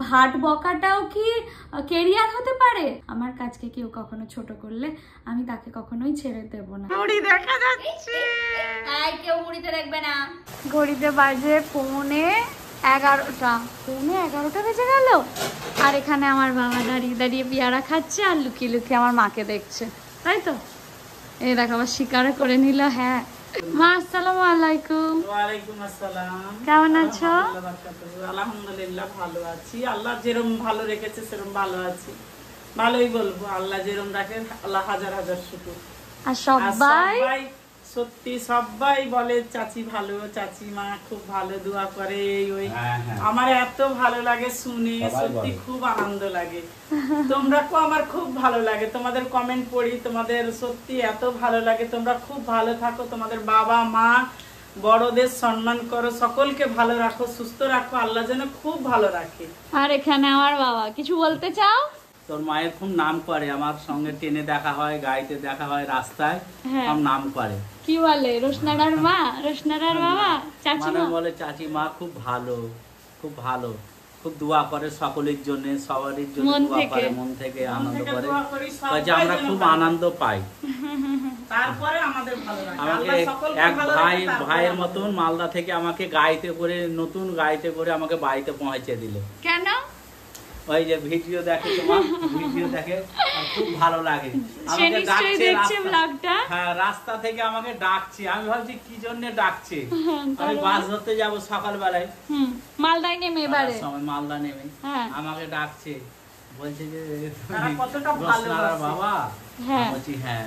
ভাট বকাটাও কি কেরিয়ার হতে পারে? আমার কাজকে কেউ কখনো ছোট করলে আমি তাকে কখনোই ছেড়ে দেব না। ঘড়ি দেখা যাচ্ছে, কেউ ঘড়িতে দেখবে না। ঘড়িতে বাজে 11:45, 11:45 বেজে গেল। আর এখানে আমার বাবা দাঁড়িয়ে দাঁড়িয়ে পেয়ারা খাচ্ছে আর লুকিয়ে লুকিয়ে আমার মাকে দেখছে, তাই তো? এই দেখো আবার স্বীকার করে নিল। হ্যাঁ মা, আসসালামু আলাইকুম। ওয়ালাইকুম আসসালাম। কেমন আছো? আলহামদুলিল্লাহ ভালো আছি, আল্লাহ যেরকম ভালো রেখেছে সেরকম ভালো আছি। ভালোই বলবো, আল্লাহ যেরকম রাখে আল্লাহ হাজার হাজার শুকর। আর সবাই সত্যি সবাই বলে চাচি ভালো, চাচি মা খুব ভালো, দোয়া করে। ওই আমার এত ভালো লাগে শুনে, সত্যি খুব আনন্দ লাগে। তোমরাকেও আমার খুব ভালো লাগে, তোমাদের কমেন্ট পড়ি, তোমাদের সত্যি এত ভালো লাগে। তোমরা খুব ভালো থাকো, তোমাদের বাবা মা বড়দের সম্মান করো, সকলকে ভালো রাখো, সুস্থ রাখো, আল্লাহ যেন খুব ভালো রাখে। আর এখানে আমার বাবা, কিছু বলতে চাও? তোর মায়ের খুব নাম করে, আমার সঙ্গে ট্রেনে দেখা হয়, গাড়িতে দেখা হয়, রাস্তায় সব নাম করে। কি বলে? রোশনারার মা, রোশনারার বাবা, চাচিমা বলে চাচি মা খুব ভালো, খুব ভালো, খুব দোয়া করে সকলের জন্য, সবারই জন্য দোয়া করে, মন থেকে আনন্দ করে। আমরা খুব আনন্দ পাই। তারপরে আমাদের ভালো লাগে। আমাকে এক ভাইয়ের মতন মালদা থেকে আমাকে গাড়িতে করে, নতুন গাড়িতে করে আমাকে বাড়িতে পৌঁছে দিল। কেন? ওই যে ভিডিও দেখে, তোমার ভিডিও দেখে, খুব ভালো লাগে। আমাকে ডাকছে ব্লগটা। হ্যাঁ, রাস্তা থেকে আমাকে ডাকছে। আমি ভাবছি কি জন্য ডাকছে। আমি বাস ধরতে যাব সকাল বেলায়, মালদায় নেমে, এবারে সময় মালদা নেমে আমাকে ডাকছে, বলছে যে কতটা ভালো বাবা। বলছি হ্যাঁ,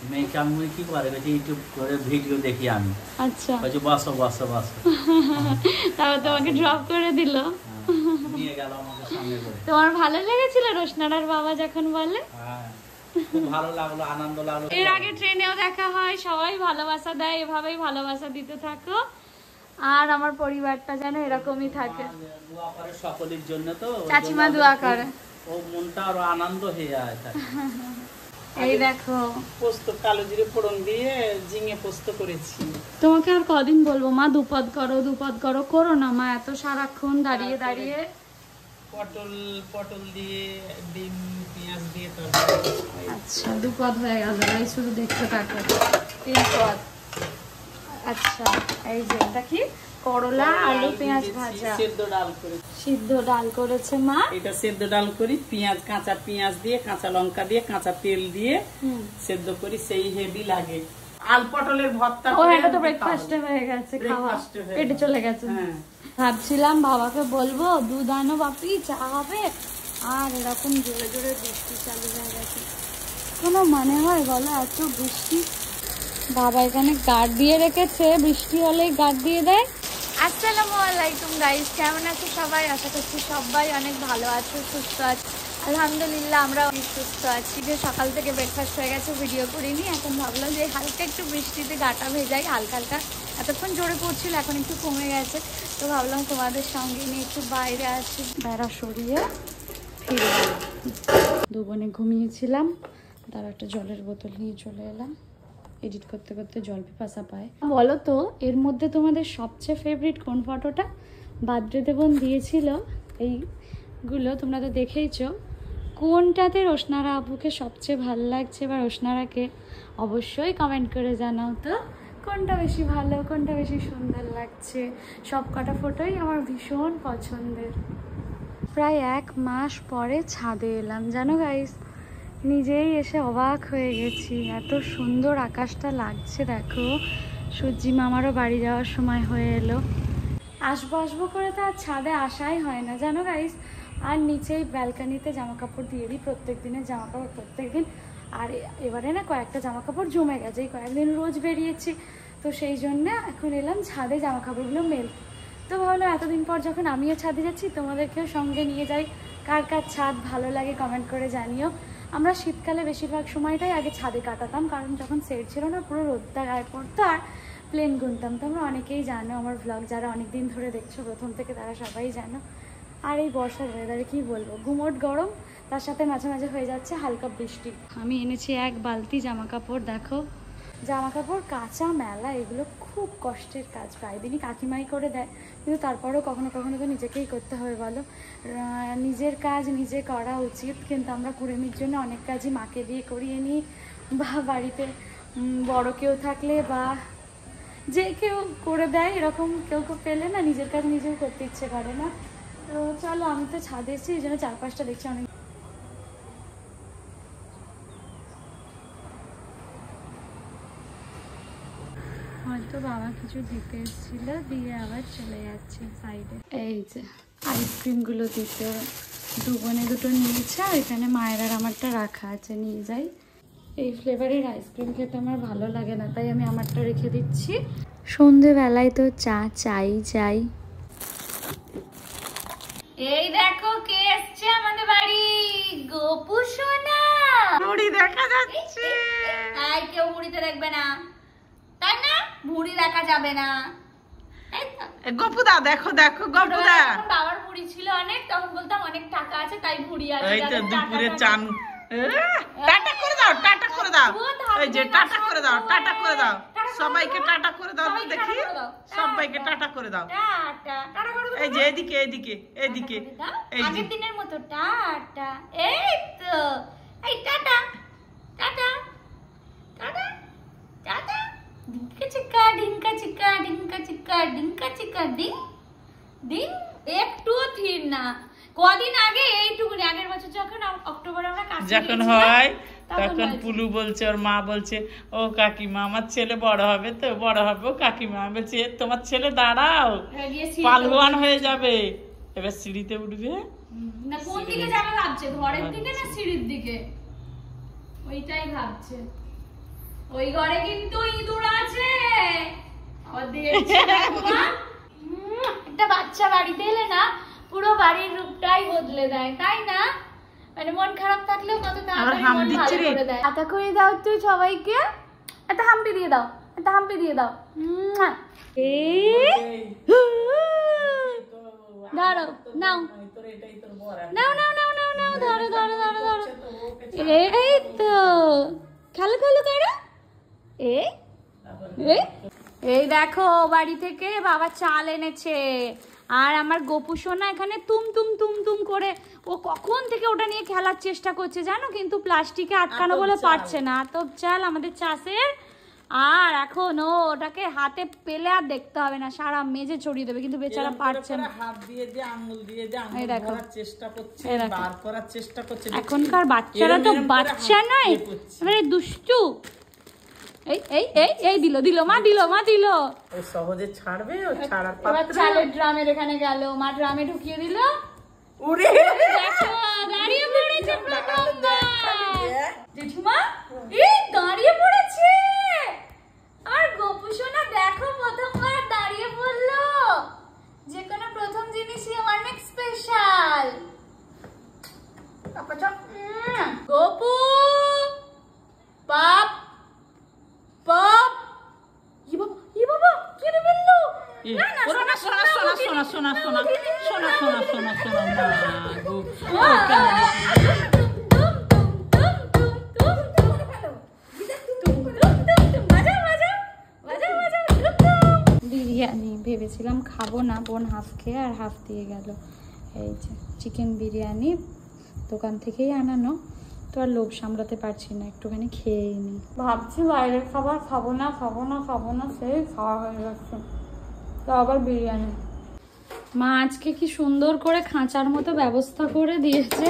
মেয়েকে আমি কি করে ইউটিউব করে ভিডিও দেখি আমি। আচ্ছা, বলছি বসো বসো বসো। তারপর তোমাকে ড্রপ করে দিল, নিয়ে গেল আমাকে সঙ্গে করে। তোমার ভালো লেগেছিল রোশনারার বাবা যখন বলে? হ্যাঁ, খুব ভালো লাগলো, আনন্দ লাগলো। এর আগে ট্রেনেও দেখা হয়, সবাই ভালোবাসা দেয়, এভাবেই ভালোবাসা দিতে থাকো। আর আমার পরিবারটা যেন এরকমই থাকে। দোয়া করে সকলের জন্য, তো চাচিমা দোয়া করে, ও মনটা আরো আনন্দ হয়ে যায়। এই দেখো পোস্ত, কালো জিরে ফোড়ন দিয়ে ঝিঙে পোস্ত করেছি। তোমাকে আর কদিন বলবো মা, দুপদ করো দুপদ করো, করো না মা, এত সারাক্ষণ দাঁড়িয়ে দাঁড়িয়ে। পটল দিয়ে ডিম পেঁয়াজ দিয়ে তরকারি। আচ্ছা, দুপদ হয়ে গেল, এই শুধু দেখতে থাকো। 3 পদ। আচ্ছা, এই যে এটা কি? করলা আলু পেঁয়াজ ভাজা, সেদ্ধ ডাল করে। সিদ্ধ ডাল করেছে মা। এটা সেদ্ধ ডাল করি, পেঁয়াজ, কাঁচা পেঁয়াজ দিয়ে, কাঁচা লঙ্কা দিয়ে, কাঁচা তেল দিয়ে সেদ্ধ করি, সেই হেভি লাগে। আল পটলের ভর্তা। ও, এটা তো ব্রেকফাস্টে হয়ে গেছে, খাওয়া পেটে চলে গেছে। ভাবছিলাম বাবাকে বলবো দুধ আনো বাপি, চা হবে, আর এরকম জোরে জোরে বৃষ্টি চালু হয়ে গেছে। কোনো মানে হয় বলো এত বৃষ্টি? বাবা এখানে গার্ড দিয়ে রেখেছে, বৃষ্টি হলেই গার্ড দিয়ে দেয়। আসসালামু আলাইকুম গাইস, কেমন আছো সবাই? আশা করছি সবাই অনেক ভালো আছো, সুস্থ আছো। আলহামদুলিল্লাহ আমরা অনেক সুস্থ আছি। যে সকাল থেকে ব্রেকফাস্ট হয়ে গেছে, ভিডিও করিনি। এখন ভাবলাম যে হালকা একটু বৃষ্টিতে গাটা ভেজাই, হালকা হালকা। এতক্ষণ জোরে পড়ছিল, এখন একটু কমে গেছে, তো ভাবলাম তোমাদের সঙ্গে নিয়ে একটু বাইরে আসি। বেড়া সরিয়ে ফিরে এলাম। 2 বোনে ঘুমিয়েছিলাম, তার একটা জলের বোতল নিয়ে চলে এলাম। এডিট করতে করতে জল পিপাসা পায়। বলো তো, এর মধ্যে তোমাদের সবচেয়ে ফেভারিট কোন ফটোটা? বার্থডেতে বোন দিয়েছিল এইগুলো, তোমরা তো দেখেইছো। কোনটাতে রোশনারা আপুকে সবচেয়ে ভালো লাগছে বা রোশনারাকে? অবশ্যই কমেন্ট করে জানাও তো কোনটা বেশি ভালো, কোনটা বেশি সুন্দর লাগছে। সব কটা ফটোই আমার ভীষণ পছন্দের। প্রায় 1 মাস পরে ছাদে এলাম, জানো গাইস, নিজেই এসে অবাক হয়ে গেছি। এত সুন্দর আকাশটা লাগছে দেখো। সূর্যি মামারও বাড়ি যাওয়ার সময় হয়ে এলো। আসবো আসবো করে তো আর ছাদে আসাই হয় না, জানো গাইস। আর নিচেই ব্যালকানিতে জামা কাপড় দিয়ে দিই, প্রত্যেক দিনের জামা কাপড় প্রত্যেক দিন। আর এবারে না কয়েকটা জামা কাপড় জমে গেছে, এই কয়েকদিন রোজ বেরিয়েছি, তো সেই জন্য এখন এলাম ছাদে জামা কাপড়গুলো মেলতে। তো ভাবলাম এতদিন পর যখন আমিও ছাদে যাচ্ছি, তোমাদেরকেও সঙ্গে নিয়ে যাই। কার কার ছাদ ভালো লাগে কমেন্ট করে জানিও। আমরা শীতকালে বেশিরভাগ সময়টাই আগে ছাদে কাটাতাম, কারণ যখন সেট ছিল না, পুরো রোদটা গায়ে পড়তো আর প্লেন গুনতাম। তোমরা অনেকেই জানো, আমার ভ্লগ যারা অনেক দিন ধরে দেখছো প্রথম থেকে, তারা সবাই জানো। আর এই বর্ষার ওয়েদারে কি বলবো, গুমোট গরম, তার সাথে মাঝে মাঝে হয়ে যাচ্ছে হালকা বৃষ্টি। আমি এনেছি 1 বালতি জামা কাপড়। দেখো জামা কাপড় কাঁচা মেলা, এগুলো খুব কষ্টের কাজ, প্রায় দিনই কাকিমাই করে দেয়, কিন্তু তারপরেও কখনো কখনো তো নিজেকেই করতে হবে বলো। নিজের কাজ নিজে করা উচিত, কিন্তু আমরা কুড়েমির জন্য অনেক কাজই মাকে দিয়ে করিয়ে নিই, বা বাড়িতে বড় কেউ থাকলে বা যে কেউ করে দেয়, এরকম কেউ পেলে না নিজের কাজ নিজেও করতে ইচ্ছে করে না। তো চলো, আমি তো ছাদে এসেছি, এই জন্য চারপাশটা দেখছি অনেক। হয়তো বাবা কিছু দিতে এসেছিল, দিয়ে আবার চলে যাচ্ছে সাইডে। এই যে আইসক্রিমগুলো দিতে দুবনে দুটো নিয়েছে, আর এখানে মায়ের আর আমারটা রাখা আছে, নিয়ে যাই। এই ফ্লেভারের আইসক্রিম খেতে আমার ভালো লাগে না, তাই আমি আমারটা রেখে দিচ্ছি। সন্ধেবেলায় তো চা চাই। এই দেখো কে এসছে আমাদের বাড়ি, গোপু সোনা। মুড়ি দেখা যাচ্ছে। আই কেউ মুড়িতে দেখবে না, তাই না? মুড়ি দেখা যাবে না। গপুদা দেখো দেখো গপুদা। বাবার মুড়ি ছিল অনেক, তখন বলতাম অনেক টাকা আছে তাই মুড়ি আছে। এই তো দুপুরে চান। টাটা করে দাও, টাটা করে দাও। এই যে টাটা করে দাও, টাটা করে দাও। সবাইকে টাটা করে দাও, দেখি সবাইকে টাটা করে দাও। এই যে এদিকে এদিকে এদিকে, এই যে আগের দিনের মতো টাটা। এই তো এই টাটা টাটা টাটা টাটা। ডিঙ্কা চিকা ডিঙ্কা চিকা ডিঙ্কা চিকা ডিঙ্কা চিকা ডিং ডিং। একটু থির না, কদিন আগে এইটুকু, আগের বছর যখন অক্টোবরে আমরা কাছে যখন হয় তখন পুলু বলছে, ওর মা বলছে, ও কাকিমা আমার ছেলে বড় হবে তো, বড় হবে। ও কাকিমা বলছে, তোমার ছেলে দাঁড়াও, পালওয়ান হয়ে যাবে, এবার সিঁড়িতে উঠবে। না কোন দিকে যাবে ভাবছে, ঘরের দিকে না সিঁড়ির দিকে, ওইটাই ভাবছে। ওই ঘরে কিন্তু ইঁদুর আছে। একটা বাচ্চা বাড়িতে এলে না পুরো বাড়ির রূপটাই বদলে দেয়, তাই না? মানে মন খারাপ থাকলেও কত তাড়াতাড়ি মন ভালো করে দেয়। হাতা করে দাও তুই সবাইকে, একটা হাম্পি দিয়ে দাও, একটা হাম্পি দিয়ে দাও। দাঁড়াও, নাও নাও নাও নাও নাও নাও, ধরো ধরো ধরো ধরো। এই তো খেলো খেলো করো। এই দেখো বাড়ি থেকে বাবা চাল এনেছে, আর আমার গোপু সোনা এখানে তুম তুম তুম তুম করে ও কখন থেকে ওটা নিয়ে খেলার চেষ্টা করছে জানো, কিন্তু প্লাস্টিকে আটকানো বলে পারছে না। তো চাল আমাদের চাষের, আর এখন ও ওটাকে হাতে পেলে আর দেখতে হবে না, সারা মেজে ছড়িয়ে দেবে, কিন্তু বেচারা পারছে না। হাত দিয়ে দিয়ে আঙ্গুল দিয়ে দিয়ে আঙ্গুল ধরার চেষ্টা করছে, বার করার চেষ্টা করছে। এখনকার বাচ্চারা তো বাচ্চা নয়, এবারে দুষ্টু। এই এই এই এই দিল দিল মা, দিল মা, দিল। ও সহজে ছাড়বে, ও ছাড়ার পাত্র। এবার চালের ড্রামের এখানে গেল, মা ড্রামে ঢুকিয়ে দিল। উড়ে দেখো দাঁড়িয়ে পড়েছে প্রথমবার জেঠিমা, এই দাঁড়িয়ে পড়েছে। আর গোপু সোনা দেখো প্রথমবার দাঁড়িয়ে পড়লো। যে কোনো প্রথম জিনিসই অনেক স্পেশাল। গোপু বাপ বাপ, ই বাবা কি রে বললো? না না সোনা সোনা সোনা সোনা সোনা সোনা সোনা সোনা সোনা সোনা বিরিয়ানি ভেবেছিলাম খাবো না, বোন হাফ খেয়ে আর হাফ দিয়ে গেল। এই যে চিকেন বিরিয়ানি দোকান থেকেই আনানো, তো আর লোভ সামলাতে পারছি না, একটুখানি খেয়েই নি। ভাবছি বাইরের খাবার খাবো না খাবো না খাবো না, সেই খাওয়া হয়ে যাচ্ছে। তো আবার বিরিয়ানি। মা আজকে কি সুন্দর করে খাঁচার মতো ব্যবস্থা করে দিয়েছে,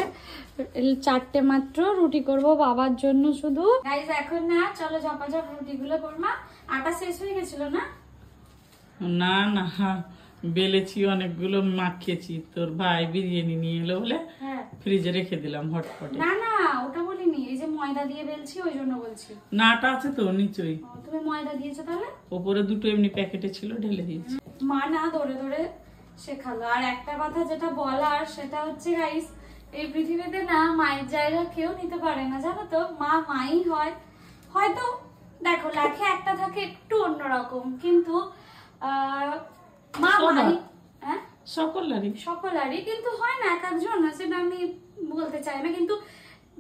4টে মাত্র রুটি করব বাবার জন্য শুধু। গাইস এখন না চলো ঝপাঝপ রুটিগুলো করমা। আটা শেষ হয়ে গেছিল না? না না বেলেছি অনেকগুলো, মাখিয়েছি। তোর ভাই বিরিয়ানি নিয়ে এলো বলে ফ্রিজে রেখে দিলাম হটপটে। না না ওটা বলিনি, এই যে ময়দা দিয়ে বেলছি ওই জন্য বলছি। না আটা আছে তো নিচেই। তুমি ময়দা দিয়েছো তাহলে? উপরে দুটো এমনি প্যাকেটে ছিল, ঢেলে দিয়েছি। মা না ধরে ধরে শেখালো। আর একটা কথা যেটা বলার সেটা হচ্ছে গাইস, এই পৃথিবীতে না মায়ের জায়গা কেউ নিতে পারে না, জানো তো। মা মাই হয়, হয়তো দেখো লাখে একটা থাকে একটু অন্যরকম, কিন্তু মা মাই সকলেরই কিন্তু হয় না, এক একজন, সেটা আমি বলতে চাই না, কিন্তু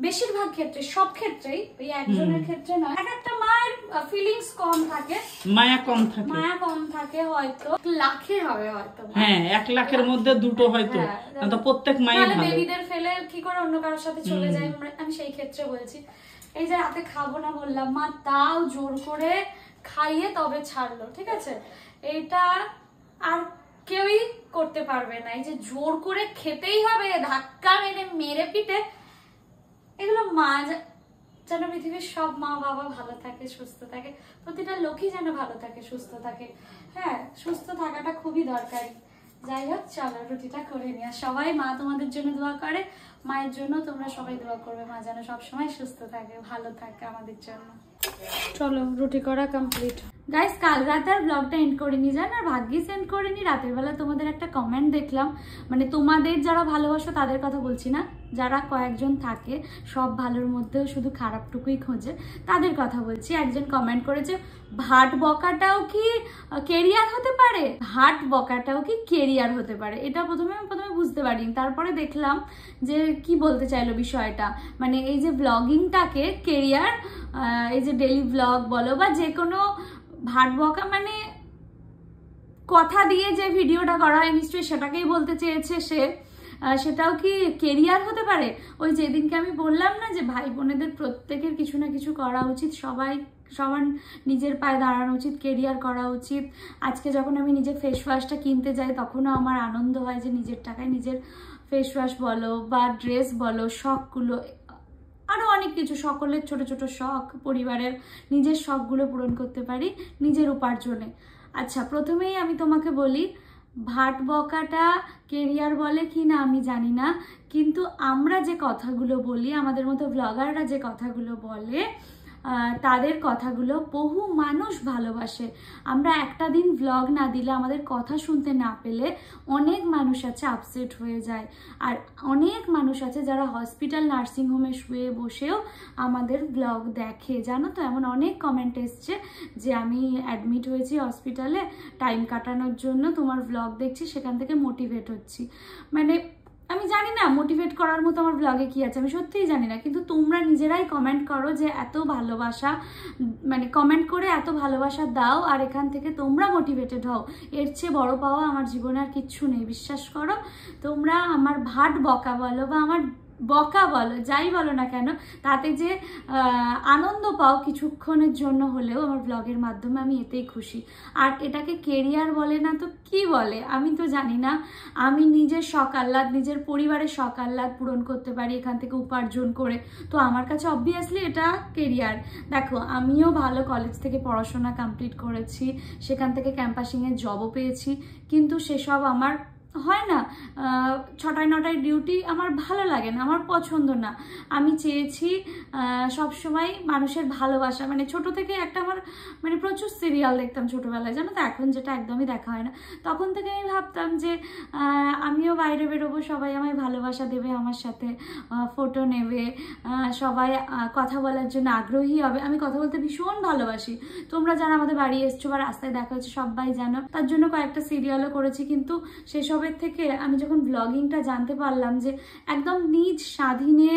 বেশিরভাগ ক্ষেত্রে সব ক্ষেত্রেই, ওই একজনের ক্ষেত্রে নয়। এক একটা মায়ের ফিলিংস কম থাকে, মায়া কম থাকে হয়তো লাখের হবে হয়তো। হ্যাঁ 1 লাখের মধ্যে 2টো হয়তো, তো প্রত্যেক মায়ের ভালো। বেবিদের ফেলে কি করে অন্য কারোর সাথে চলে যায়, আমি সেই ক্ষেত্রে বলছি। এই যে রাতে খাবো না বললাম, মা তাও জোর করে খাইয়ে তবে ছাড়লো, ঠিক আছে? এটা আর কেউই করতে পারবে না, এই যে জোর করে খেতেই হবে, ধাক্কা মেরে পিটে, এগুলো মা যেন পৃথিবীর সব মা বাবা ভালো থাকে, সুস্থ থাকে, প্রতিটা লোকই যেন ভালো থাকে, সুস্থ থাকে। হ্যাঁ, সুস্থ থাকাটা খুবই দরকারি। যাই হোক, চলো রুটিটা করে নিয়ে। সবাই মা তোমাদের জন্য দোয়া করে, মায়ের জন্য তোমরা সবাই দোয়া করবে, মা যেন সবসময় সুস্থ থাকে, ভালো থাকে আমাদের জন্য। চলো রুটি করা কমপ্লিট। গাইস, কাল রাতে আর ব্লগটা এন্ড করিনি, জান, আর ভাগ্যিস এন্ড করিনি। রাতের বেলা তোমাদের একটা কমেন্ট দেখলাম, মানে তোমাদের যারা ভালোবাসো তাদের কথা বলছি না, যারা কয়েকজন থাকে সব ভালোর মধ্যেও শুধু খারাপটুকুই খোঁজে, তাদের কথা বলছি। একজন কমেন্ট করেছে, ভাট বকাটাও কি কেরিয়ার হতে পারে? ভাট বকাটাও কি কেরিয়ার হতে পারে? এটা প্রথমে বুঝতে পারিনি, তারপরে দেখলাম যে কি বলতে চাইলো বিষয়টা। মানে এই যে ব্লগিংটাকে কেরিয়ার, এই যে ডেইলি ব্লগ বলো বা যে কোনো ভাট বকা, মানে কথা দিয়ে যে ভিডিওটা করা হয় নিশ্চয়ই সেটাকেই বলতে চেয়েছে সে। সেটাও কি কেরিয়ার হতে পারে? ওই যেদিনকে আমি বললাম না যে ভাই বোনেদের প্রত্যেকের কিছু না কিছু করা উচিত, সবার নিজের পায়ে দাঁড়ানো উচিত, কেরিয়ার করা উচিত। আজকে যখন আমি নিজের ফেস ওয়াশটা কিনতে যাই তখনও আমার আনন্দ হয় যে নিজের টাকায় নিজের ফেস ওয়াশ বলো বা ড্রেস বলো, শখগুলো, আরও অনেক কিছু, সকলের ছোট ছোট শখ, পরিবারের নিজের শখগুলো পূরণ করতে পারি নিজের উপার্জনে। আচ্ছা, প্রথমেই আমি তোমাকে বলি, ভাট বকাটা কেরিয়ার বলে কি না আমি জানি না, কিন্তু আমরা যে কথাগুলো বলি, আমাদের মতো ব্লগাররা যে কথাগুলো বলে, তাদের কথাগুলো বহু মানুষ ভালোবাসে। আমরা একটা দিন ব্লগ না দিলে, আমাদের কথা শুনতে না পেলে অনেক মানুষ আছে আপসেট হয়ে যায়। আর অনেক মানুষ আছে যারা হসপিটাল নার্সিংহোমে শুয়ে বসেও আমাদের ব্লগ দেখে, জানো তো? এমন অনেক কমেন্ট এসছে যে আমি অ্যাডমিট হয়েছি হসপিটালে, টাইম কাটানোর জন্য তোমার ব্লগ দেখছি, সেখান থেকে মোটিভেট হচ্ছি। মানে আমি জানি না মোটিভেট করার মতো আমার ব্লগে কি আছে, আমি সত্যিই জানি না, কিন্তু তোমরা নিজেরাই কমেন্ট করো যে এত ভালোবাসা, মানে কমেন্ট করে এত ভালোবাসা দাও আর এখান থেকে তোমরা মোটিভেটেড হও। এর চেয়ে বড় পাওয়া আমার জীবনে আর কিচ্ছু নেই, বিশ্বাস করো। তোমরা আমার ভাট বকা বলো বা আমার বকা বলো, যাই বলো না কেন, তাতে যে আনন্দ পাও কিছুক্ষণের জন্য হলেও আমার ব্লগের মাধ্যমে, আমি এতেই খুশি। আর এটাকে কেরিয়ার বলে না তো কি বলে আমি তো জানি না। আমি নিজের শখ আহ্লাদ, নিজের পরিবারের শখ আহ্লাদ পূরণ করতে পারি এখান থেকে উপার্জন করে, তো আমার কাছে অবভিয়াসলি এটা কেরিয়ার। দেখো, আমিও ভালো কলেজ থেকে পড়াশোনা কমপ্লিট করেছি, সেখান থেকে ক্যাম্পাসিংয়ের জবও পেয়েছি, কিন্তু সেসব আমার হয় না। 6টায় 9টায় ডিউটি আমার ভালো লাগে না, আমার পছন্দ না। আমি চেয়েছি সবসময় মানুষের ভালোবাসা, মানে ছোট থেকে একটা আমার মানে প্রচুর সিরিয়াল দেখতাম ছোটবেলায়, জানো তো, এখন যেটা একদমই দেখা হয় না। তখন থেকে আমি ভাবতাম যে আমিও বাইরে বেরোবো, সবাই আমায় ভালোবাসা দেবে, আমার সাথে ফটো নেবে, সবাই কথা বলার জন্য আগ্রহী হবে। আমি কথা বলতে ভীষণ ভালোবাসি, তোমরা যারা আমাদের বাড়ি এসছো বা রাস্তায় দেখা হচ্ছে সবাই জানো। তার জন্য কয়েকটা সিরিয়ালও করেছি, কিন্তু সেসব থেকে আমি যখন ব্লগিংটা জানতে পারলাম যে একদম নিজ স্বাধীনে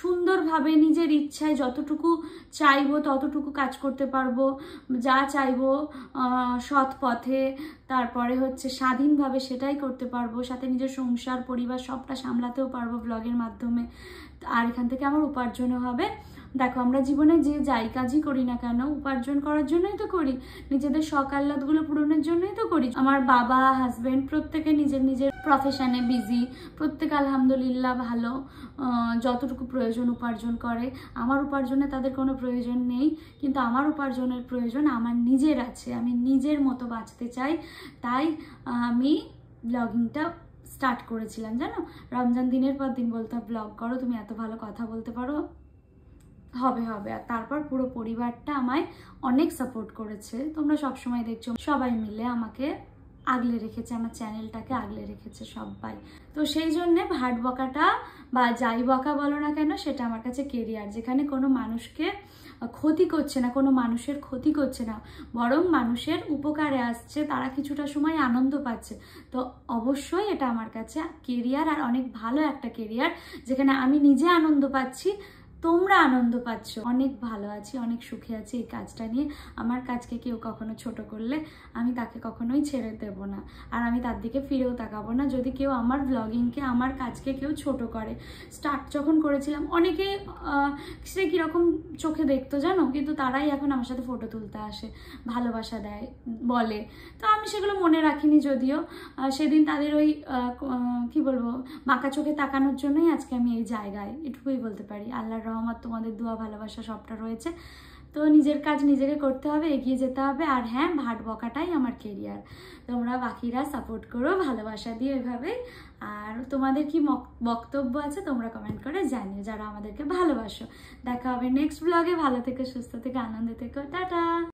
সুন্দরভাবে নিজের ইচ্ছায় যতটুকু চাইবো ততটুকু কাজ করতে পারবো, যা চাইবো সৎ পথে, তারপরে হচ্ছে স্বাধীনভাবে সেটাই করতে পারবো, সাথে নিজের সংসার পরিবার সবটা সামলাতেও পারবো ব্লগের মাধ্যমে, আর এখান থেকে আমার উপার্জনও হবে। দেখো, আমরা জীবনে যে যাই কাজই করি না কেন উপার্জন করার জন্যই তো করি, নিজেদের শখ আহ্লাদগুলো পূরণের জন্যই তো করি। আমার বাবা, হাজবেন্ড প্রত্যেকে নিজের নিজের প্রফেশনে বিজি, প্রত্যেকে আলহামদুলিল্লাহ ভালো, যতটুকু প্রয়োজন উপার্জন করে। আমার উপার্জনে তাদের কোনো প্রয়োজন নেই, কিন্তু আমার উপার্জনের প্রয়োজন আমার নিজের আছে। আমি নিজের মতো বাঁচতে চাই, তাই আমি ব্লগিংটা স্টার্ট করেছিলাম। জানো, রমজান দিনের পর দিন বলতে ব্লগ করো, তুমি এত ভালো কথা বলতে পারো, হবে। আর তারপর পুরো পরিবারটা আমায় অনেক সাপোর্ট করেছে, তোমরা সবসময় দেখছো, সবাই মিলে আমাকে আগলে রেখেছে, আমার চ্যানেলটাকে আগলে রেখেছে সবাই। তো সেই জন্যে ভাট বকাটা বা যাই বকা বলো না কেন, সেটা আমার কাছে কেরিয়ার, যেখানে কোনো মানুষকে ক্ষতি করছে না, কোনো মানুষের ক্ষতি করছে না, বরং মানুষের উপকারে আসছে, তারা কিছুটা সময় আনন্দ পাচ্ছে। তো অবশ্যই এটা আমার কাছে কেরিয়ার, আর অনেক ভালো একটা কেরিয়ার, যেখানে আমি নিজে আনন্দ পাচ্ছি, তোমরা আনন্দ পাচ্ছ। অনেক ভালো আছি, অনেক সুখে আছি এই কাজটা নিয়ে। আমার কাজকে কেউ কখনো ছোট করলে আমি তাকে কখনোই ছেড়ে দেব না, আর আমি তার দিকে ফিরেও তাকাবো না। যদি কেউ আমার ব্লগিংকে, আমার কাজকে কেউ ছোট করে, স্টার্ট যখন করেছিলাম অনেকে সে কীরকম চোখে দেখতো জানো, কিন্তু তারাই এখন আমার সাথে ফটো তুলতে আসে, ভালোবাসা দেয়, বলে। তো আমি সেগুলো মনে রাখিনি, যদিও সেদিন তাদের ওই কি বলবো বাঁকা চোখে তাকানোর জন্যই আজকে আমি এই জায়গায়, এটুকুই বলতে পারি। আল্লাহর রহমত, তোমাদের দোয়া ভালোবাসা সবটা রয়েছে। তো নিজের কাজ নিজেকে করতে হবে, এগিয়ে যেতে হবে। আর হ্যাঁ, ভাট বকাটাই আমার কেরিয়ার। তোমরা বাকিরা সাপোর্ট করো, ভালোবাসা দিও এভাবে। আর তোমাদের কি বক্তব্য আছে তোমরা কমেন্ট করে জানিও, যারা আমাদেরকে ভালোবাসো। দেখা হবে নেক্সট ব্লগে। ভালো থেকো, সুস্থ থেকো, আনন্দে থেকো, টাটা।